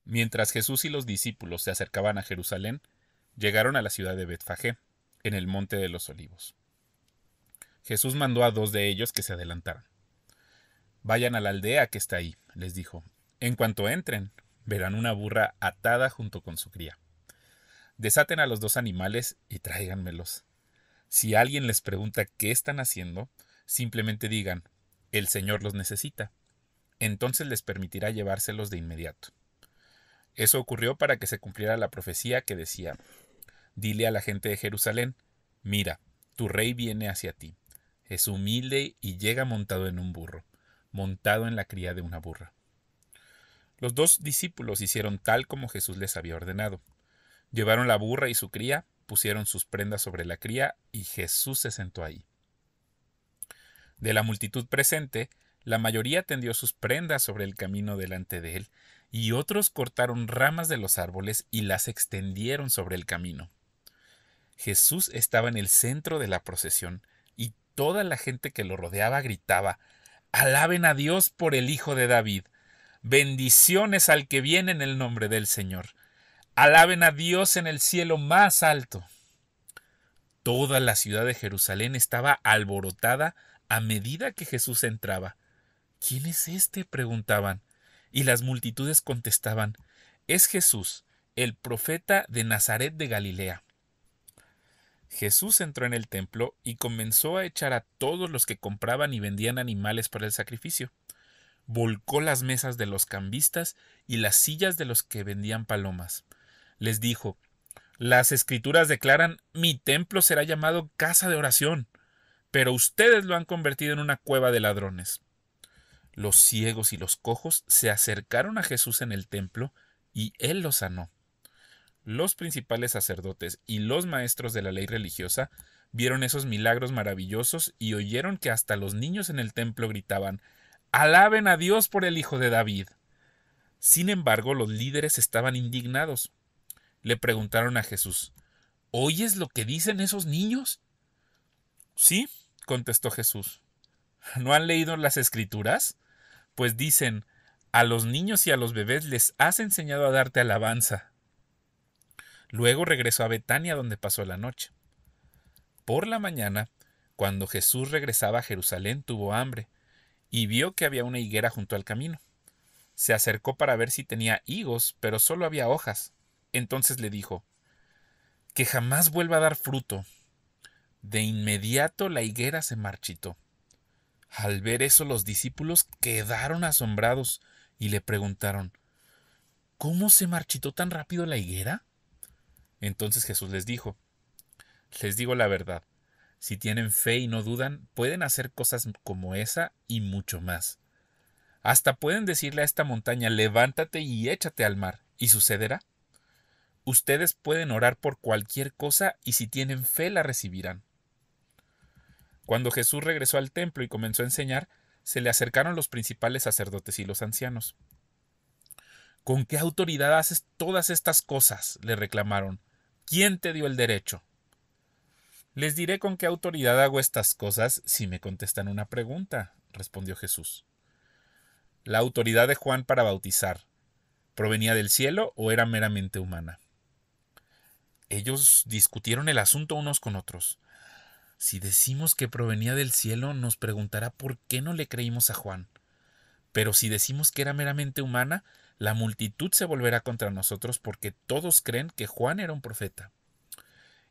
Mientras Jesús y los discípulos se acercaban a Jerusalén, llegaron a la ciudad de Betfagé, en el monte de los Olivos. Jesús mandó a dos de ellos que se adelantaran. Vayan a la aldea que está ahí, les dijo. En cuanto entren, verán una burra atada junto con su cría. Desaten a los dos animales y tráiganmelos. Si alguien les pregunta qué están haciendo, simplemente digan, el Señor los necesita. Entonces les permitirá llevárselos de inmediato. Eso ocurrió para que se cumpliera la profecía que decía, dile a la gente de Jerusalén, mira, tu rey viene hacia ti. Es humilde y llega montado en un burro, montado en la cría de una burra. Los dos discípulos hicieron tal como Jesús les había ordenado. Llevaron la burra y su cría, pusieron sus prendas sobre la cría y Jesús se sentó ahí. De la multitud presente, la mayoría tendió sus prendas sobre el camino delante de él, y otros cortaron ramas de los árboles y las extendieron sobre el camino. Jesús estaba en el centro de la procesión, y toda la gente que lo rodeaba gritaba, «Alaben a Dios por el Hijo de David! Bendiciones al que viene en el nombre del Señor. Alaben a Dios en el cielo más alto». Toda la ciudad de Jerusalén estaba alborotada a medida que Jesús entraba. «¿Quién es este?», preguntaban. Y las multitudes contestaban, «Es Jesús, el profeta de Nazaret de Galilea». Jesús entró en el templo y comenzó a echar a todos los que compraban y vendían animales para el sacrificio. Volcó las mesas de los cambistas y las sillas de los que vendían palomas. Les dijo, «Las Escrituras declaran, mi templo será llamado casa de oración, pero ustedes lo han convertido en una cueva de ladrones». Los ciegos y los cojos se acercaron a Jesús en el templo y él los sanó. Los principales sacerdotes y los maestros de la ley religiosa vieron esos milagros maravillosos y oyeron que hasta los niños en el templo gritaban, «Alaben a Dios por el Hijo de David». Sin embargo, los líderes estaban indignados. Le preguntaron a Jesús, ¿oyes lo que dicen esos niños? Sí, contestó Jesús. ¿No han leído las Escrituras? Pues dicen, a los niños y a los bebés les has enseñado a darte alabanza. Luego regresó a Betania donde pasó la noche. Por la mañana, cuando Jesús regresaba a Jerusalén, tuvo hambre y vio que había una higuera junto al camino. Se acercó para ver si tenía higos, pero solo había hojas. Entonces le dijo, «Que jamás vuelva a dar fruto». De inmediato la higuera se marchitó. Al ver eso, los discípulos quedaron asombrados y le preguntaron, «¿Cómo se marchitó tan rápido la higuera?». Entonces Jesús les dijo, «Les digo la verdad, si tienen fe y no dudan, pueden hacer cosas como esa y mucho más. Hasta pueden decirle a esta montaña, levántate y échate al mar, y sucederá. Ustedes pueden orar por cualquier cosa y si tienen fe la recibirán». Cuando Jesús regresó al templo y comenzó a enseñar, se le acercaron los principales sacerdotes y los ancianos. «¿Con qué autoridad haces todas estas cosas?», le reclamaron. «¿Quién te dio el derecho?». «Les diré con qué autoridad hago estas cosas si me contestan una pregunta», respondió Jesús. «La autoridad de Juan para bautizar, ¿provenía del cielo o era meramente humana?». Ellos discutieron el asunto unos con otros. «Si decimos que provenía del cielo, nos preguntará por qué no le creímos a Juan. Pero si decimos que era meramente humana, la multitud se volverá contra nosotros porque todos creen que Juan era un profeta».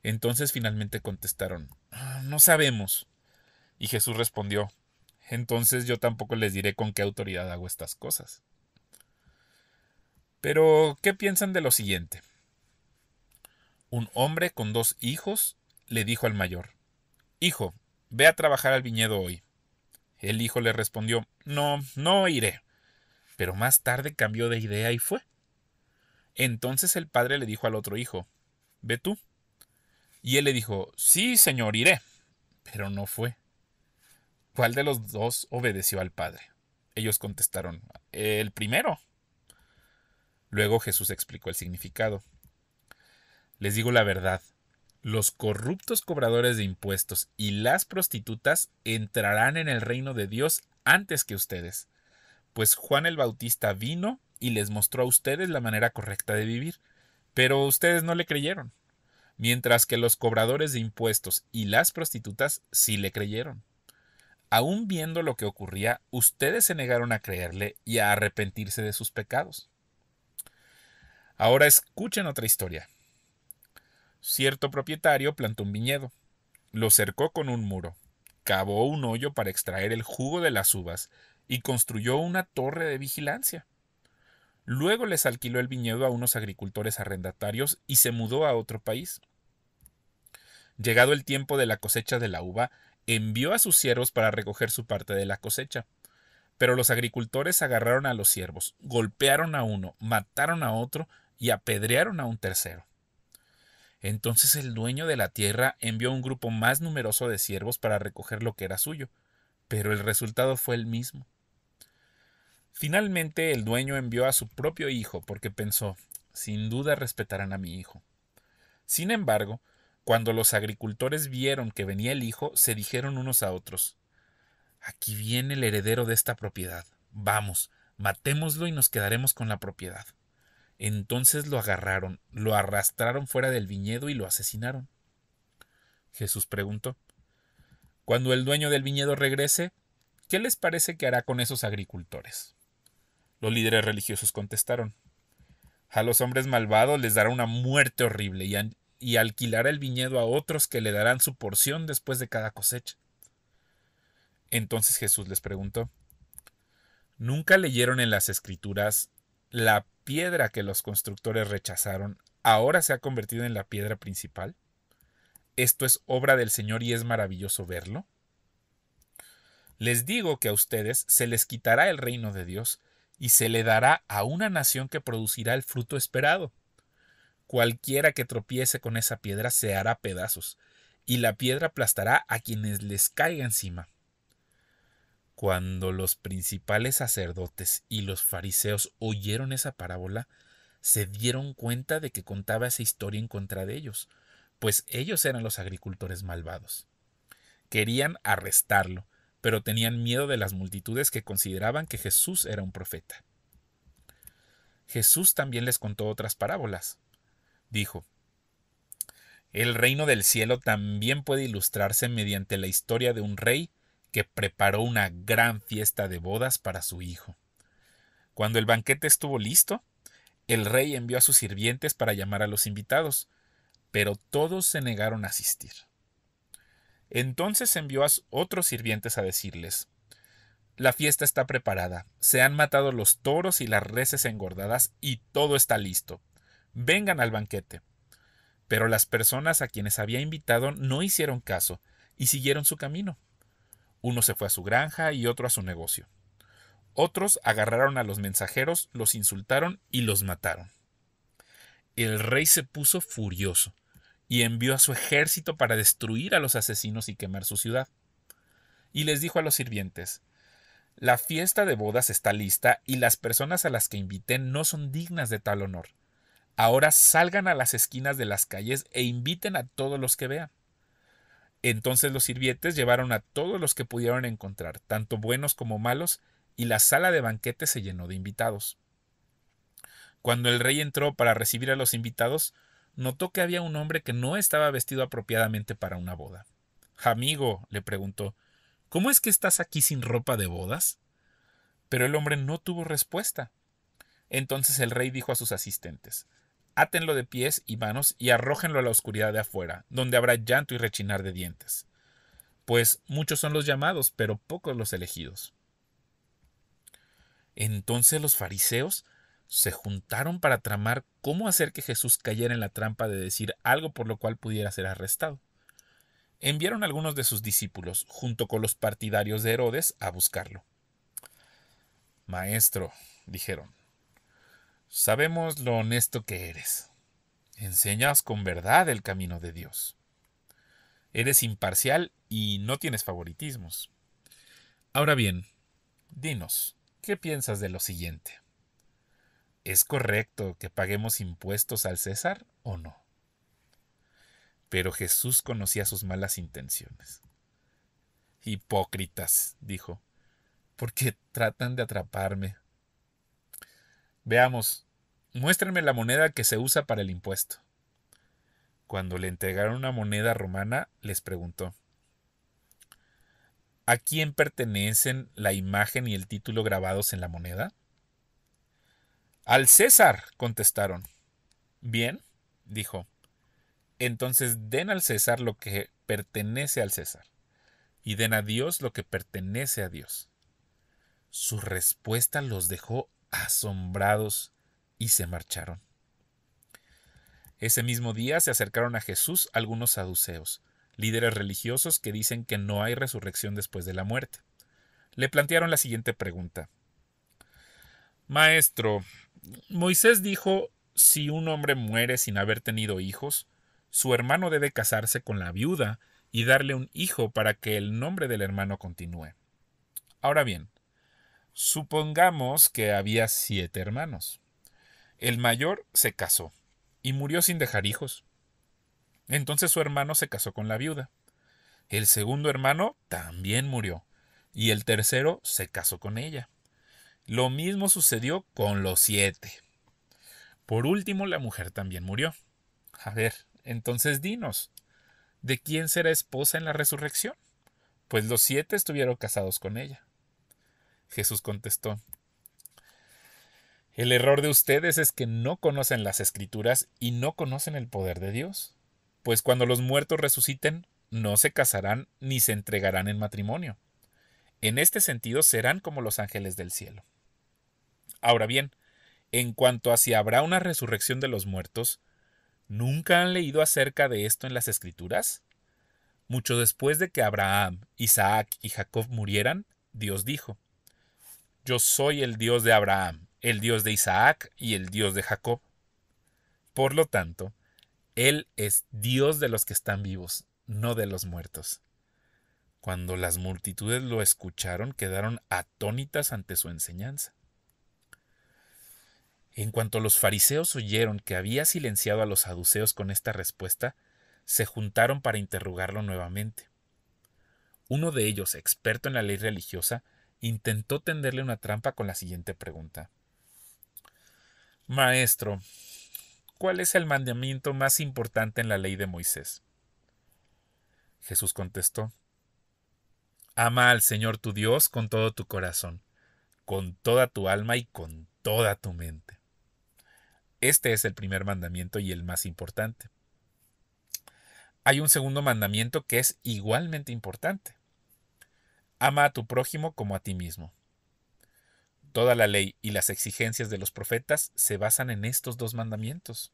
Entonces finalmente contestaron, «No sabemos». Y Jesús respondió, «Entonces yo tampoco les diré con qué autoridad hago estas cosas». Pero, ¿qué piensan de lo siguiente? Un hombre con 2 hijos le dijo al mayor, «Hijo, ve a trabajar al viñedo hoy». El hijo le respondió, «No, no iré». Pero más tarde cambió de idea y fue. Entonces el padre le dijo al otro hijo, «Ve tú». Y él le dijo, «Sí, señor, iré». Pero no fue. ¿Cuál de los dos obedeció al padre? Ellos contestaron, «El primero». Luego Jesús explicó el significado. «Les digo la verdad, los corruptos cobradores de impuestos y las prostitutas entrarán en el reino de Dios antes que ustedes, pues Juan el Bautista vino y les mostró a ustedes la manera correcta de vivir, pero ustedes no le creyeron, mientras que los cobradores de impuestos y las prostitutas sí le creyeron. Aún viendo lo que ocurría, ustedes se negaron a creerle y a arrepentirse de sus pecados. Ahora escuchen otra historia. Cierto propietario plantó un viñedo, lo cercó con un muro, cavó un hoyo para extraer el jugo de las uvas y construyó una torre de vigilancia. Luego les alquiló el viñedo a unos agricultores arrendatarios y se mudó a otro país. Llegado el tiempo de la cosecha de la uva, envió a sus siervos para recoger su parte de la cosecha. Pero los agricultores agarraron a los siervos, golpearon a uno, mataron a otro y apedrearon a un tercero. Entonces el dueño de la tierra envió un grupo más numeroso de siervos para recoger lo que era suyo, pero el resultado fue el mismo. Finalmente el dueño envió a su propio hijo porque pensó, sin duda respetarán a mi hijo. Sin embargo, cuando los agricultores vieron que venía el hijo, se dijeron unos a otros, aquí viene el heredero de esta propiedad. Vamos, matémoslo y nos quedaremos con la propiedad. Entonces lo agarraron, lo arrastraron fuera del viñedo y lo asesinaron. Jesús preguntó, cuando el dueño del viñedo regrese, ¿qué les parece que hará con esos agricultores? Los líderes religiosos contestaron, a los hombres malvados les dará una muerte horrible y alquilará el viñedo a otros que le darán su porción después de cada cosecha. Entonces Jesús les preguntó, ¿nunca leyeron en las Escrituras la piedra que los constructores rechazaron ahora se ha convertido en la piedra principal? Esto es obra del Señor y es maravilloso verlo. Les digo que a ustedes se les quitará el reino de Dios y se le dará a una nación que producirá el fruto esperado. Cualquiera que tropiece con esa piedra se hará pedazos, y la piedra aplastará a quienes les caiga encima. Cuando los principales sacerdotes y los fariseos oyeron esa parábola, se dieron cuenta de que contaba esa historia en contra de ellos, pues ellos eran los agricultores malvados. Querían arrestarlo, pero tenían miedo de las multitudes que consideraban que Jesús era un profeta. Jesús también les contó otras parábolas. Dijo, el reino del cielo también puede ilustrarse mediante la historia de un rey que preparó una gran fiesta de bodas para su hijo. Cuando el banquete estuvo listo, el rey envió a sus sirvientes para llamar a los invitados, pero todos se negaron a asistir. Entonces envió a otros sirvientes a decirles, la fiesta está preparada, se han matado los toros y las reses engordadas y todo está listo. Vengan al banquete. Pero las personas a quienes había invitado no hicieron caso y siguieron su camino. Uno se fue a su granja y otro a su negocio. Otros agarraron a los mensajeros, los insultaron y los mataron. El rey se puso furioso y envió a su ejército para destruir a los asesinos y quemar su ciudad. Y les dijo a los sirvientes, la fiesta de bodas está lista y las personas a las que invité no son dignas de tal honor. Ahora salgan a las esquinas de las calles e inviten a todos los que vean. Entonces los sirvientes llevaron a todos los que pudieron encontrar, tanto buenos como malos, y la sala de banquete se llenó de invitados. Cuando el rey entró para recibir a los invitados, notó que había un hombre que no estaba vestido apropiadamente para una boda. Amigo, le preguntó, ¿cómo es que estás aquí sin ropa de bodas? Pero el hombre no tuvo respuesta. Entonces el rey dijo a sus asistentes, átenlo de pies y manos y arrójenlo a la oscuridad de afuera, donde habrá llanto y rechinar de dientes. Pues muchos son los llamados, pero pocos los elegidos. Entonces los fariseos se juntaron para tramar cómo hacer que Jesús cayera en la trampa de decir algo por lo cual pudiera ser arrestado. Enviaron a algunos de sus discípulos, junto con los partidarios de Herodes, a buscarlo. Maestro, dijeron, sabemos lo honesto que eres. Enseñas con verdad el camino de Dios. Eres imparcial y no tienes favoritismos. Ahora bien, dinos, ¿qué piensas de lo siguiente? ¿Es correcto que paguemos impuestos al César o no? Pero Jesús conocía sus malas intenciones. Hipócritas, dijo, ¿por qué tratan de atraparme? Veamos, muéstrenme la moneda que se usa para el impuesto. Cuando le entregaron una moneda romana, les preguntó: ¿a quién pertenecen la imagen y el título grabados en la moneda? Al César, contestaron. Bien, dijo, entonces den al César lo que pertenece al César, y den a Dios lo que pertenece a Dios. Su respuesta los dejó asombrados y se marcharon. Ese mismo día se acercaron a Jesús algunos saduceos, líderes religiosos que dicen que no hay resurrección después de la muerte. Le plantearon la siguiente pregunta: Maestro, Moisés dijo, si un hombre muere sin haber tenido hijos, su hermano debe casarse con la viuda y darle un hijo para que el nombre del hermano continúe. Ahora bien, supongamos que había 7 hermanos. El mayor se casó y murió sin dejar hijos. Entonces su hermano se casó con la viuda. El segundo hermano también murió y el tercero se casó con ella. Lo mismo sucedió con los 7. Por último, la mujer también murió. A ver, entonces dinos, ¿de quién será esposa en la resurrección? Pues los 7 estuvieron casados con ella. Jesús contestó: el error de ustedes es que no conocen las Escrituras y no conocen el poder de Dios. Pues cuando los muertos resuciten, no se casarán ni se entregarán en matrimonio. En este sentido serán como los ángeles del cielo. Ahora bien, en cuanto a si habrá una resurrección de los muertos, ¿nunca han leído acerca de esto en las Escrituras? Mucho después de que Abraham, Isaac y Jacob murieran, Dios dijo: yo soy el Dios de Abraham, el Dios de Isaac y el Dios de Jacob. Por lo tanto, Él es Dios de los que están vivos, no de los muertos. Cuando las multitudes lo escucharon, quedaron atónitas ante su enseñanza. En cuanto los fariseos oyeron que había silenciado a los saduceos con esta respuesta, se juntaron para interrogarlo nuevamente. Uno de ellos, experto en la ley religiosa, intentó tenderle una trampa con la siguiente pregunta: Maestro, ¿cuál es el mandamiento más importante en la ley de Moisés? Jesús contestó: ama al Señor tu Dios con todo tu corazón, con toda tu alma y con toda tu mente. Este es el primer mandamiento y el más importante. Hay un segundo mandamiento que es igualmente importante: ama a tu prójimo como a ti mismo. Toda la ley y las exigencias de los profetas se basan en estos 2 mandamientos.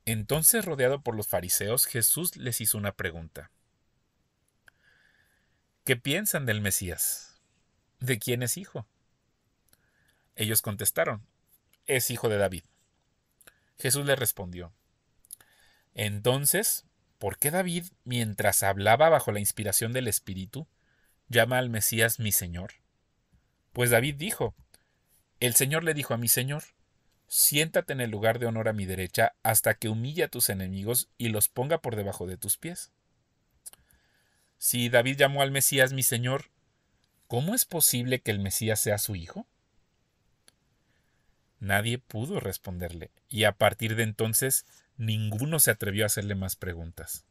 Entonces, rodeado por los fariseos, Jesús les hizo una pregunta: ¿qué piensan del Mesías? ¿De quién es hijo? Ellos contestaron: es hijo de David. Jesús les respondió: entonces, ¿por qué David, mientras hablaba bajo la inspiración del Espíritu, llama al Mesías mi Señor? Pues David dijo: el Señor le dijo a mi Señor: siéntate en el lugar de honor a mi derecha hasta que humille a tus enemigos y los ponga por debajo de tus pies. Si David llamó al Mesías mi Señor, ¿cómo es posible que el Mesías sea su hijo? Nadie pudo responderle, y a partir de entonces ninguno se atrevió a hacerle más preguntas.